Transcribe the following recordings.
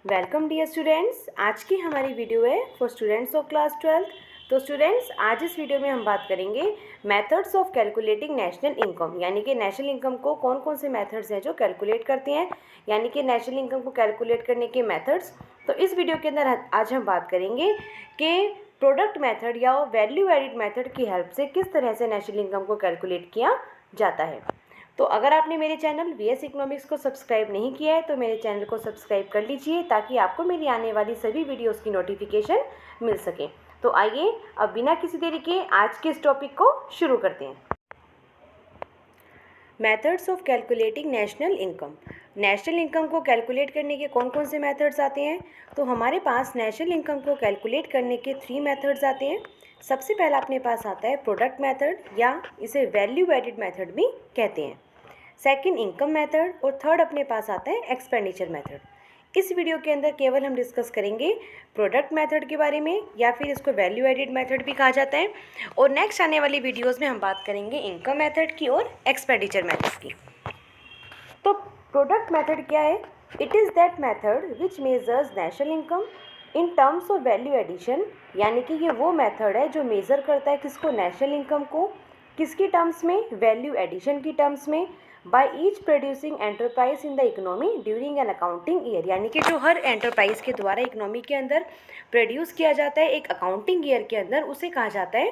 Welcome dear students. आज की हमारी वीडियो है फॉर स्टूडेंट्स ऑफ क्लास 12। तो स्टूडेंट्स, आज इस वीडियो में हम बात करेंगे methods of calculating national income, यानी कि नेशनल इनकम को कौन कौन से मेथड्स हैं जो कैलकुलेट करते हैं, यानी कि नेशनल इनकम को कैलकुलेट करने के मेथड्स। तो इस वीडियो के अंदर आज हम बात करेंगे कि प्रोडक्ट मेथड या वैल्यू एडिड मेथड की हेल्प से किस तरह से नेशनल इनकम को कैलकुलेट किया जाता है। तो अगर आपने मेरे चैनल वीएस इकोनॉमिक्स को सब्सक्राइब नहीं किया है तो मेरे चैनल को सब्सक्राइब कर लीजिए ताकि आपको मेरी आने वाली सभी वीडियोस की नोटिफिकेशन मिल सके। तो आइए अब बिना किसी देरी के आज के इस टॉपिक को शुरू करते हैं। Methods of calculating national income. National income को कैलकुलेट करने के कौन कौन से मेथड्स आते हैं? तो हमारे पास नेशनल इनकम को कैलकुलेट करने के 3 मेथड्स आते हैं। सबसे पहला अपने पास आता है प्रोडक्ट मेथड, या इसे वैल्यू एडिड मेथड भी कहते हैं। सेकंड इनकम मेथड, और थर्ड अपने पास आता है एक्सपेंडिचर मेथड। इस वीडियो के अंदर केवल हम डिस्कस करेंगे प्रोडक्ट मेथड के बारे में, या फिर इसको वैल्यू एडिड मेथड भी कहा जाता है। और नेक्स्ट आने वाली वीडियोस में हम बात करेंगे इनकम मेथड की और एक्सपेंडिचर मेथड की। तो प्रोडक्ट मेथड क्या है? It is that method which measures national income in terms of value addition, यानी कि ये वो मेथड है जो मेज़र करता है किसको? नेशनल इनकम को। किसकी टर्म्स में? वैल्यू एडिशन की टर्म्स में। By each producing enterprise in the economy during an accounting year, यानी कि जो हर एंटरप्राइज के द्वारा इकोनॉमी के अंदर प्रोड्यूस किया जाता है एक अकाउंटिंग ईयर के अंदर, उसे कहा जाता है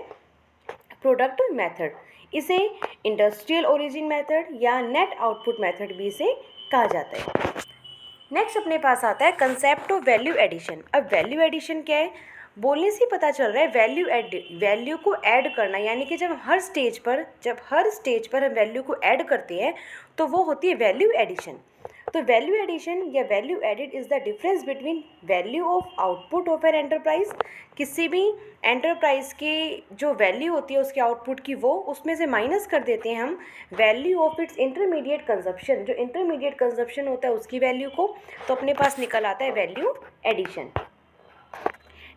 प्रोडक्ट मेथड। इसे इंडस्ट्रियल ओरिजिन मेथड या नेट आउटपुट मेथड भी इसे कहा जाता है। नेक्स्ट अपने पास आता है कंसेप्ट ऑफ वैल्यू एडिशन। अब वैल्यू एडिशन क्या है? बोलने से पता चल रहा है वैल्यू को ऐड करना, यानी कि जब हर स्टेज पर हम वैल्यू को ऐड करते हैं तो वो होती है वैल्यू एडिशन। तो वैल्यू एडिशन या value added is the difference between value of output of an enterprise. किसी भी एंटरप्राइज की जो वैल्यू होती है उसके आउटपुट की, वो उसमें से माइनस कर देते हैं हम value of its intermediate consumption, जो इंटरमीडिएट कंजप्शन होता है उसकी वैल्यू को, तो अपने पास निकल आता है वैल्यू एडिशन।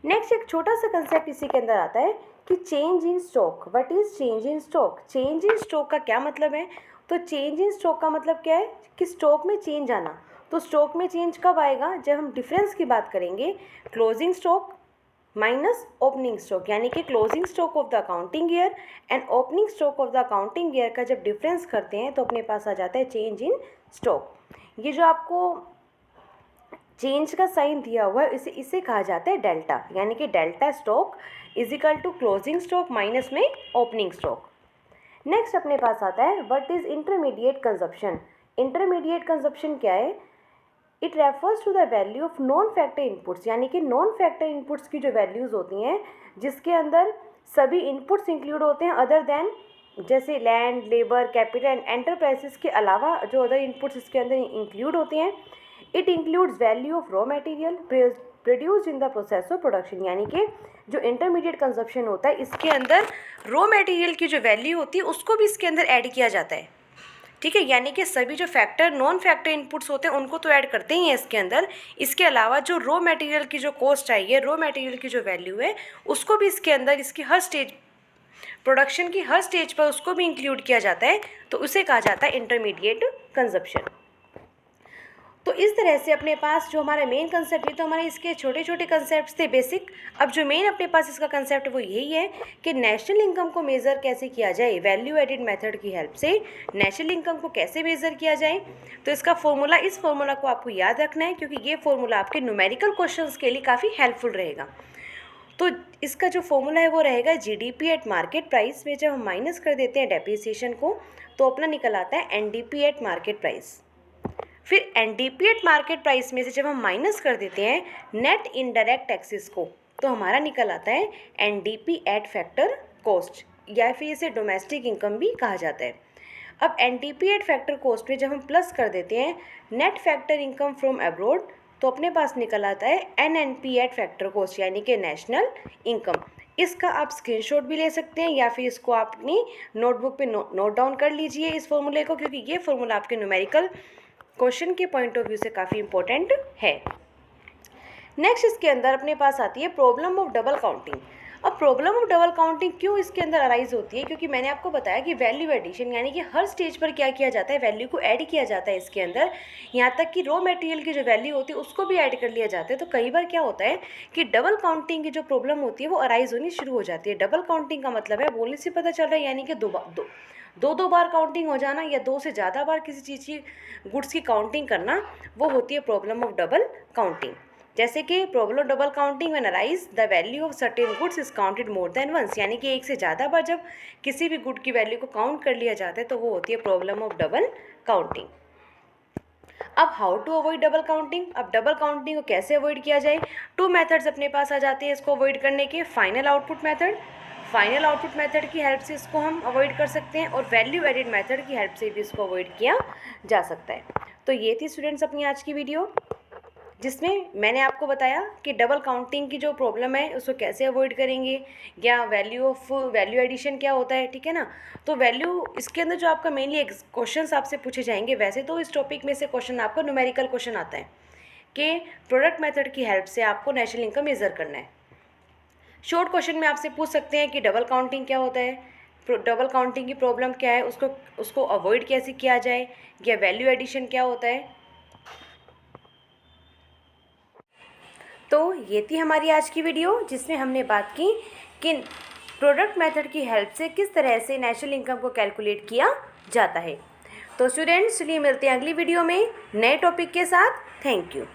नेक्स्ट एक छोटा सा कंसेप्ट इसी के अंदर आता है कि change in stock. What is change in stock? Change in stock का क्या मतलब है? तो चेंज इन स्टॉक का मतलब क्या है कि स्टॉक में चेंज आना। तो स्टॉक में चेंज कब आएगा? जब हम डिफरेंस की बात करेंगे, closing stock minus opening stock, यानी कि closing stock of the accounting year and opening stock of the accounting year का जब डिफरेंस करते हैं तो अपने पास आ जाता है चेंज इन स्टॉक। ये जो आपको चेंज का साइन दिया हुआ है इसे कहा जाता है डेल्टा, यानी कि delta stock is equal to closing stock minus में ओपनिंग स्टॉक। नेक्स्ट अपने पास आता है what is intermediate consumption. Intermediate consumption क्या है? It refers to the value of non factor inputs, यानी कि नॉन फैक्टर इनपुट्स की जो वैल्यूज़ होती हैं जिसके अंदर सभी इनपुट्स इंक्लूड होते हैं अदर देन, जैसे land, labour, capital and enterprises के अलावा जो अदर इनपुट्स इसके अंदर इंक्लूड होते हैं। It includes value of raw material produced in the process of production, यानी कि जो इंटरमीडिएट कंजप्शन होता है इसके अंदर रॉ मटेरियल की जो वैल्यू होती है उसको भी इसके अंदर ऐड किया जाता है। ठीक है, यानी कि सभी जो फैक्टर नॉन फैक्टर इनपुट्स होते हैं उनको तो ऐड करते ही हैं इसके अंदर, इसके अलावा जो रॉ मटेरियल की जो कॉस्ट आई है, रॉ मटेरियल की जो वैल्यू है उसको भी इसके अंदर, इसकी हर स्टेज, प्रोडक्शन की हर स्टेज पर उसको भी इंक्लूड किया जाता है, तो उसे कहा जाता है इंटरमीडिएट कंजप्शन। तो इस तरह से अपने पास जो हमारा मेन कंसेप्ट है, तो हमारे इसके छोटे छोटे कंसेप्ट थे बेसिक। अब जो मेन अपने पास इसका कंसेप्ट वो यही है कि नेशनल इनकम को मेज़र कैसे किया जाए, वैल्यू एडिड मेथड की हेल्प से नेशनल इनकम को कैसे मेज़र किया जाए। तो इसका फॉर्मूला, इस फॉर्मूला को आपको याद रखना है क्योंकि ये फॉर्मूला आपके न्यूमेरिकल क्वेश्चंस के लिए काफ़ी हेल्पफुल रहेगा। तो इसका जो फॉर्मूला है वो रहेगा जीडीपी एट मार्केट प्राइस में जब हम माइनस कर देते हैं डेप्रिसिएशन को तो अपना निकल आता है एनडीपी एट मार्केट प्राइस। फिर एनडीपी एट मार्केट प्राइस में से जब हम माइनस कर देते हैं नेट इनडायरेक्ट टैक्सेस को तो हमारा निकल आता है एनडीपी एट फैक्टर कॉस्ट, या फिर इसे डोमेस्टिक इनकम भी कहा जाता है। अब एनडीपी एट फैक्टर कॉस्ट में जब हम प्लस कर देते हैं net factor income from abroad तो अपने पास निकल आता है एनएनपी एट फैक्टर कॉस्ट, यानी कि नेशनल इनकम। इसका आप स्क्रीनशॉट भी ले सकते हैं या फिर इसको आप अपनी नोटबुक पे नोट डाउन कर लीजिए इस फॉर्मूले को, क्योंकि ये फॉर्मूला आपके न्यूमेरिकल क्वेश्चन के पॉइंट ऑफ व्यू से काफ़ी इंपॉर्टेंट है। नेक्स्ट इसके अंदर अपने पास आती है प्रॉब्लम ऑफ डबल काउंटिंग। अब प्रॉब्लम ऑफ डबल काउंटिंग क्यों इसके अंदर अराइज होती है, क्योंकि मैंने आपको बताया कि वैल्यू एडिशन यानी कि हर स्टेज पर क्या किया जाता है, वैल्यू को ऐड किया जाता है इसके अंदर, यहाँ तक कि रॉ मटेरियल की जो वैल्यू होती है उसको भी ऐड कर लिया जाता है। तो कई बार क्या होता है कि डबल काउंटिंग की जो प्रॉब्लम होती है वो अराइज होनी शुरू हो जाती है। डबल काउंटिंग का मतलब है, बोलने से पता चल रहा है, यानी कि दो बार काउंटिंग हो जाना या दो से ज़्यादा बार किसी चीज़ की गुड्स की काउंटिंग करना, वो होती है प्रॉब्लम ऑफ डबल काउंटिंग। जैसे कि problem of double counting when arise the value of certain goods is counted more than once, यानी कि एक से ज़्यादा बार जब किसी भी गुड की वैल्यू को काउंट कर लिया जाता है तो वो होती है प्रॉब्लम ऑफ डबल काउंटिंग। अब how to avoid double counting, अब डबल काउंटिंग को कैसे अवॉइड किया जाए। टू मेथड्स अपने पास आ जाते हैं इसको अवॉइड करने के। Final output method, final output method की हेल्प से इसको हम अवॉइड कर सकते हैं, और वैल्यू एडिड मेथड की हेल्प से भी इसको अवॉइड किया जा सकता है। तो ये थी स्टूडेंट्स अपनी आज की वीडियो, जिसमें मैंने आपको बताया कि डबल काउंटिंग की जो प्रॉब्लम है उसको कैसे अवॉइड करेंगे, या वैल्यू एडिशन क्या होता है, ठीक है ना। तो वैल्यू इसके अंदर जो आपका मेनली क्वेश्चंस आपसे पूछे जाएंगे, वैसे तो इस टॉपिक में से क्वेश्चन आपका न्यूमेरिकल क्वेश्चन आता है कि प्रोडक्ट मेथड की हेल्प से आपको नेशनल इनकम मेज़र करना है। शॉर्ट क्वेश्चन में आपसे पूछ सकते हैं कि डबल काउंटिंग क्या होता है, डबल काउंटिंग की प्रॉब्लम क्या है, उसको अवॉइड कैसे किया जाए, या वैल्यू एडिशन क्या होता है। तो ये थी हमारी आज की वीडियो, जिसमें हमने बात की कि प्रोडक्ट मेथड की हेल्प से किस तरह से नेशनल इनकम को कैलकुलेट किया जाता है। तो स्टूडेंट्स, चलिए मिलते हैं अगली वीडियो में नए टॉपिक के साथ। Thank you.